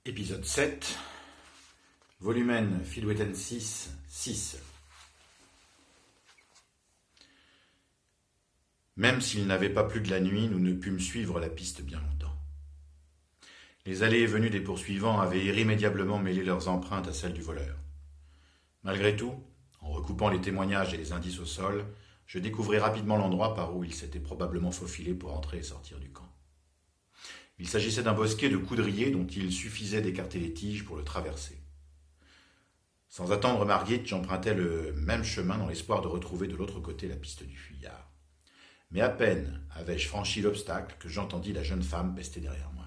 Épisode 7, Volumen Fidweten 6, 6. Même s'il n'avait pas plu de la nuit, nous ne pûmes suivre la piste bien longtemps. Les allées et venues des poursuivants avaient irrémédiablement mêlé leurs empreintes à celles du voleur. Malgré tout, en recoupant les témoignages et les indices au sol, je découvris rapidement l'endroit par où il s'était probablement faufilé pour entrer et sortir du camp. Il s'agissait d'un bosquet de coudriers dont il suffisait d'écarter les tiges pour le traverser. Sans attendre Margit, j'empruntai le même chemin dans l'espoir de retrouver de l'autre côté la piste du fuyard. Mais à peine avais-je franchi l'obstacle que j'entendis la jeune femme pester derrière moi.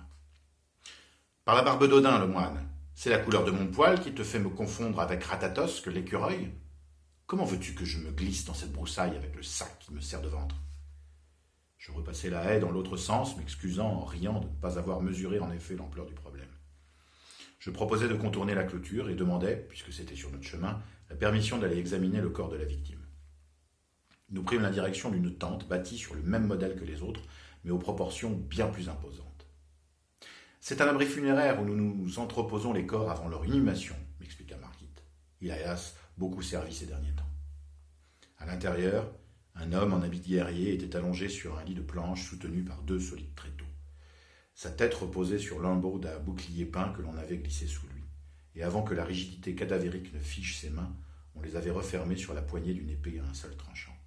« Par la barbe d'Odin, le moine, c'est la couleur de mon poil qui te fait me confondre avec Ratatos que l'écureuil. Comment veux-tu que je me glisse dans cette broussaille avec le sac qui me sert de ventre ?» Je repassai la haie dans l'autre sens, m'excusant en riant de ne pas avoir mesuré en effet l'ampleur du problème. Je proposai de contourner la clôture et demandai, puisque c'était sur notre chemin, la permission d'aller examiner le corps de la victime. Nous prîmes la direction d'une tente bâtie sur le même modèle que les autres, mais aux proportions bien plus imposantes. « C'est un abri funéraire où nous nous entreposons les corps avant leur inhumation, » m'expliqua Margit. Il a hélas beaucoup servi ces derniers temps. À l'intérieur, un homme en habit guerrier était allongé sur un lit de planches soutenu par 2 solides tréteaux. Sa tête reposait sur l'embeau d'un bouclier peint que l'on avait glissé sous lui, et avant que la rigidité cadavérique ne fiche ses mains, on les avait refermées sur la poignée d'une épée à un seul tranchant.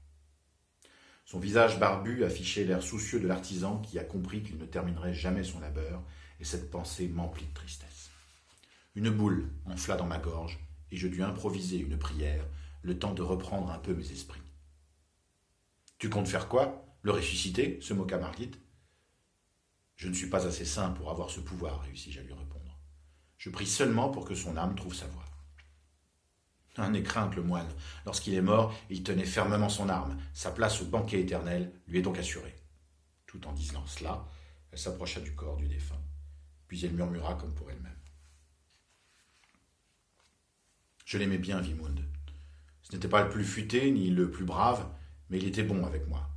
Son visage barbu affichait l'air soucieux de l'artisan qui a compris qu'il ne terminerait jamais son labeur, et cette pensée m'emplit de tristesse. Une boule enfla dans ma gorge, et je dus improviser une prière, le temps de reprendre un peu mes esprits. « Tu comptes faire quoi? Le ressusciter » se moqua Margit. « Je ne suis pas assez saint pour avoir ce pouvoir, » réussis-je à lui répondre. « Je prie seulement pour que son âme trouve sa voie. » N'aie crainte, le moine. Lorsqu'il est mort, il tenait fermement son arme. Sa place au banquet éternel lui est donc assurée. Tout en disant cela, elle s'approcha du corps du défunt. Puis elle murmura comme pour elle-même. Je l'aimais bien, Vimund. Ce n'était pas le plus futé ni le plus brave, mais il était bon avec moi.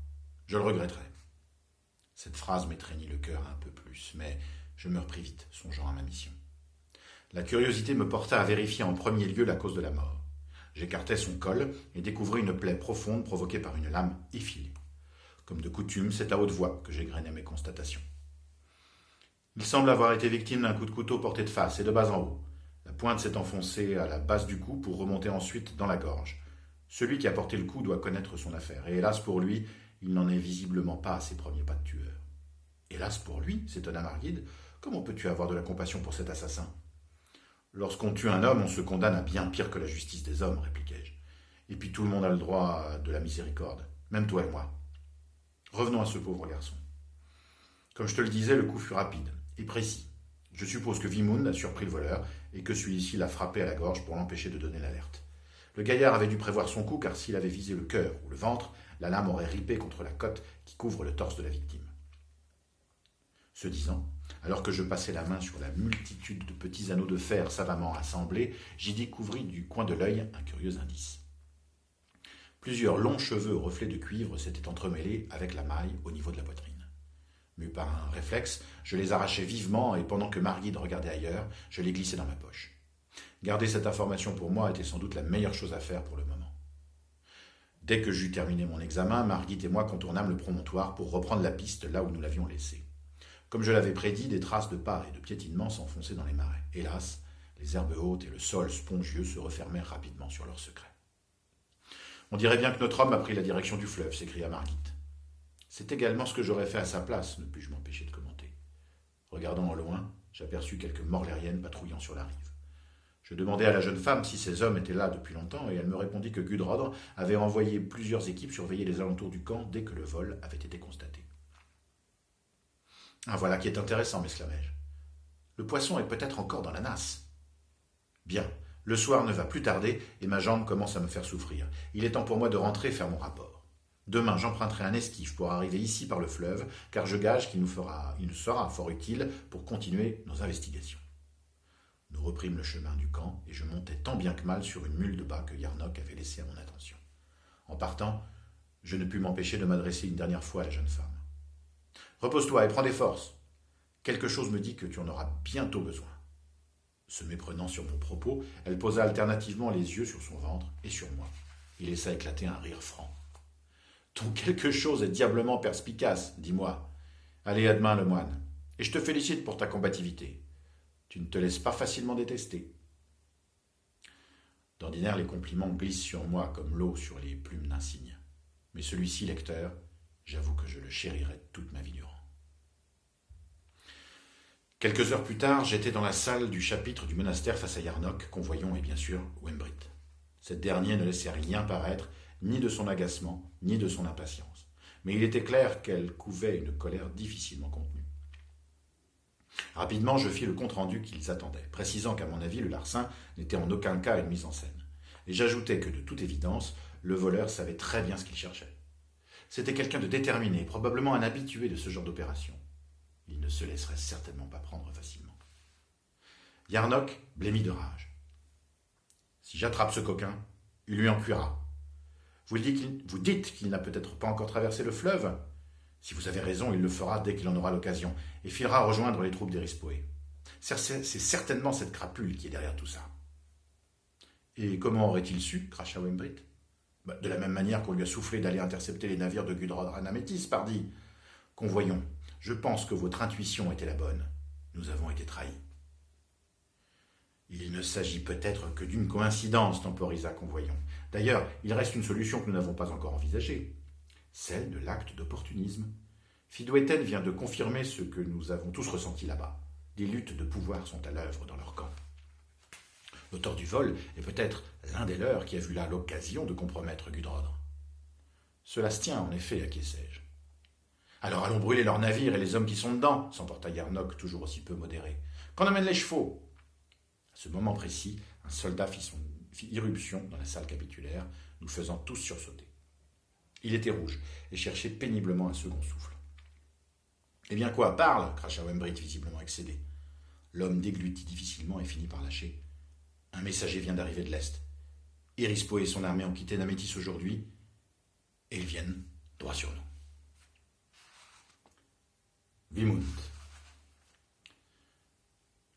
Je le regretterai. Cette phrase m'étreignit le cœur un peu plus, mais je me repris vite, songeant à ma mission. La curiosité me porta à vérifier en premier lieu la cause de la mort. J'écartai son col et découvris une plaie profonde provoquée par une lame effilée. Comme de coutume, c'est à haute voix que j'égrenai mes constatations. Il semble avoir été victime d'un coup de couteau porté de face et de bas en haut. La pointe s'est enfoncée à la base du cou pour remonter ensuite dans la gorge. Celui qui a porté le coup doit connaître son affaire, et hélas pour lui, il n'en est visiblement pas à ses premiers pas de tueur. « Hélas pour lui » s'étonna Margit. « Comment peux-tu avoir de la compassion pour cet assassin ?»« Lorsqu'on tue un homme, on se condamne à bien pire que la justice des hommes, » répliquai-je. « Et puis tout le monde a le droit de la miséricorde, même toi et moi. Revenons à ce pauvre garçon. Comme je te le disais, le coup fut rapide et précis. Je suppose que Vimund a surpris le voleur et que celui-ci l'a frappé à la gorge pour l'empêcher de donner l'alerte. Le gaillard avait dû prévoir son coup car s'il avait visé le cœur ou le ventre, la lame aurait ripé contre la côte qui couvre le torse de la victime. Ce disant, alors que je passais la main sur la multitude de petits anneaux de fer savamment assemblés, j'y découvris du coin de l'œil un curieux indice. Plusieurs longs cheveux aux reflets de cuivre s'étaient entremêlés avec la maille au niveau de la poitrine. Mû par un réflexe, je les arrachai vivement et pendant que Margit regardait ailleurs, je les glissai dans ma poche. Garder cette information pour moi était sans doute la meilleure chose à faire pour le moment. Dès que j'eus terminé mon examen, Margit et moi contournâmes le promontoire pour reprendre la piste là où nous l'avions laissée. Comme je l'avais prédit, des traces de pas et de piétinement s'enfonçaient dans les marais. Hélas, les herbes hautes et le sol spongieux se refermèrent rapidement sur leur secret. « On dirait bien que notre homme a pris la direction du fleuve » s'écria Margit. « C'est également ce que j'aurais fait à sa place » ne pus-je m'empêcher de commenter. Regardant au loin, j'aperçus quelques morlériennes patrouillant sur la rive. Je demandai à la jeune femme si ces hommes étaient là depuis longtemps et elle me répondit que Gudrod avait envoyé plusieurs équipes surveiller les alentours du camp dès que le vol avait été constaté. « Ah, voilà qui est intéressant » m'exclamai-je. « Le poisson est peut-être encore dans la nasse. » Bien, le soir ne va plus tarder et ma jambe commence à me faire souffrir. Il est temps pour moi de rentrer faire mon rapport. Demain, j'emprunterai un esquif pour arriver ici par le fleuve, car je gage qu'il nous sera fort utile pour continuer nos investigations. Nous reprîmes le chemin du camp et je montai tant bien que mal sur une mule de bas que Yarnock avait laissée à mon attention. En partant, je ne pus m'empêcher de m'adresser une dernière fois à la jeune femme. « Repose-toi et prends des forces. Quelque chose me dit que tu en auras bientôt besoin. » Se méprenant sur mon propos, elle posa alternativement les yeux sur son ventre et sur moi. Il laissa éclater un rire franc. Ton quelque chose est diablement perspicace, dis-moi. Allez, à demain, le moine. Et je te félicite pour ta combativité. Tu ne te laisses pas facilement détester. D'ordinaire, les compliments glissent sur moi comme l'eau sur les plumes d'un cygne. Mais celui-ci, lecteur, j'avoue que je le chérirai toute ma vie durant. Quelques heures plus tard, j'étais dans la salle du chapitre du monastère face à Yarnock, convoyant et bien sûr Wembrit. Cette dernière ne laissait rien paraître, ni de son agacement, ni de son impatience. Mais il était clair qu'elle couvait une colère difficilement contenue. Rapidement, je fis le compte-rendu qu'ils attendaient, précisant qu'à mon avis, le larcin n'était en aucun cas une mise en scène. Et j'ajoutais que, de toute évidence, le voleur savait très bien ce qu'il cherchait. C'était quelqu'un de déterminé, probablement un habitué de ce genre d'opération. Il ne se laisserait certainement pas prendre facilement. Yarnock blêmit de rage. Si j'attrape ce coquin, il lui en cuira. Vous dites qu'il n'a peut-être pas encore traversé le fleuve. Si vous avez raison, il le fera dès qu'il en aura l'occasion, et filera rejoindre les troupes d'Erispoé. C'est certainement cette crapule qui est derrière tout ça. Et comment aurait-il su, cracha Wembrit. De la même manière qu'on lui a soufflé d'aller intercepter les navires de Gudrod Anamétis, pardi. Convoyons, je pense que votre intuition était la bonne. Nous avons été trahis. Il ne s'agit peut-être que d'une coïncidence, temporisa Convoyons. D'ailleurs, il reste une solution que nous n'avons pas encore envisagée. Celle de l'acte d'opportunisme. Fidouéten vient de confirmer ce que nous avons tous ressenti là-bas. Des luttes de pouvoir sont à l'œuvre dans leur camp. L'auteur du vol est peut-être l'un des leurs qui a vu là l'occasion de compromettre Gudrodre. Cela se tient, en effet, acquiesçai-je. Alors allons brûler leurs navires et les hommes qui sont dedans, s'emporta Yarnock, toujours aussi peu modéré. Qu'on amène les chevaux. À ce moment précis, un soldat fit irruption dans la salle capitulaire, nous faisant tous sursauter. Il était rouge et cherchait péniblement un second souffle. Eh bien quoi, parle, cracha Wembrit, visiblement excédé. L'homme déglutit difficilement et finit par lâcher. Un messager vient d'arriver de l'Est. Erispo et son armée ont quitté Namétis aujourd'hui, et ils viennent droit sur nous. Vimound.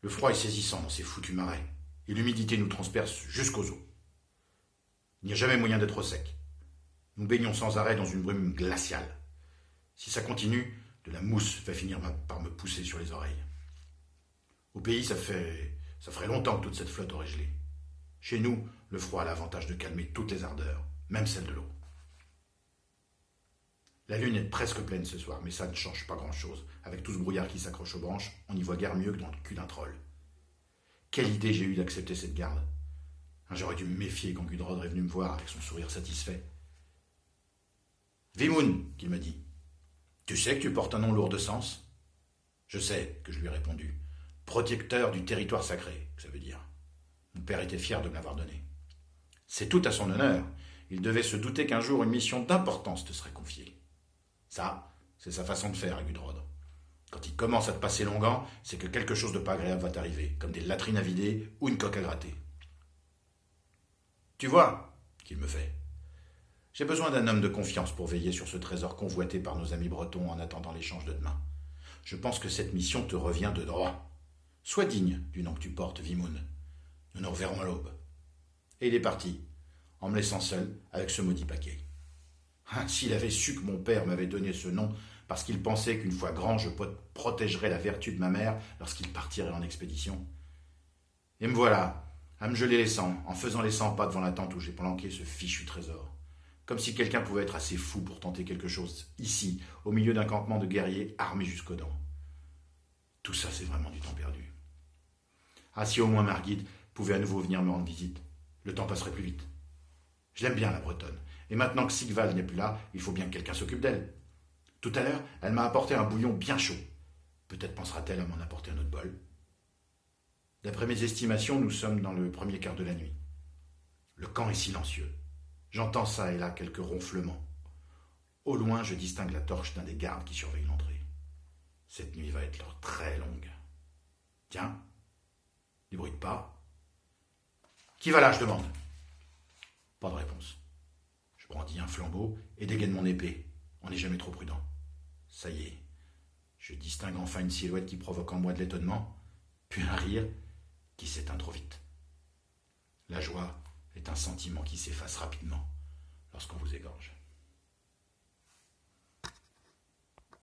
Le froid est saisissant dans ces foutus marais, et l'humidité nous transperce jusqu'aux os. Il n'y a jamais moyen d'être au sec. Nous baignons sans arrêt dans une brume glaciale. Si ça continue, de la mousse va finir par me pousser sur les oreilles. Au pays, ça ferait longtemps que toute cette flotte aurait gelé. Chez nous, le froid a l'avantage de calmer toutes les ardeurs, même celle de l'eau. La lune est presque pleine ce soir, mais ça ne change pas grand-chose. Avec tout ce brouillard qui s'accroche aux branches, on n'y voit guère mieux que dans le cul d'un troll. Quelle idée j'ai eue d'accepter cette garde. J'aurais dû me méfier quand Gudrod est venu me voir avec son sourire satisfait. « Vimoun, qu'il m'a dit. Tu sais que tu portes un nom lourd de sens ?»« Je sais, que je lui ai répondu. Protecteur du territoire sacré, ça veut dire. Mon père était fier de me l'avoir donné. C'est tout à son honneur. Il devait se douter qu'un jour une mission d'importance te serait confiée. Ça, c'est sa façon de faire, Gudrod. Quand il commence à te passer longan, c'est que quelque chose de pas agréable va t'arriver, comme des latrines à vider ou une coque à gratter. Tu vois, qu'il me fait. J'ai besoin d'un homme de confiance pour veiller sur ce trésor convoité par nos amis bretons en attendant l'échange de demain. Je pense que cette mission te revient de droit. Sois digne du nom que tu portes, Vimoun. Nous nous reverrons à l'aube. Et il est parti, en me laissant seul avec ce maudit paquet. S'il avait su que mon père m'avait donné ce nom parce qu'il pensait qu'une fois grand, je protégerais la vertu de ma mère lorsqu'il partirait en expédition. Et me voilà, à me geler les sangs, en faisant les 100 pas devant la tente où j'ai planqué ce fichu trésor. Comme si quelqu'un pouvait être assez fou pour tenter quelque chose, ici, au milieu d'un campement de guerriers armés jusqu'aux dents. Tout ça, c'est vraiment du temps perdu. Ah, si au moins Margit pouvait à nouveau venir me rendre visite, le temps passerait plus vite. Je l'aime bien, la Bretonne, et maintenant que Sigval n'est plus là, il faut bien que quelqu'un s'occupe d'elle. Tout à l'heure, elle m'a apporté un bouillon bien chaud. Peut-être pensera-t-elle à m'en apporter un autre bol. D'après mes estimations, nous sommes dans le premier quart de la nuit. Le camp est silencieux. J'entends ça et là quelques ronflements. Au loin, je distingue la torche d'un des gardes qui surveille l'entrée. Cette nuit va être très longue. Tiens, des bruits de pas. Qui va là, je demande. Pas de réponse. Je brandis un flambeau et dégaine mon épée. On n'est jamais trop prudent. Ça y est. Je distingue enfin une silhouette qui provoque en moi de l'étonnement, puis un rire, qui s'éteint trop vite. La joie est un sentiment qui s'efface rapidement lorsqu'on vous égorge.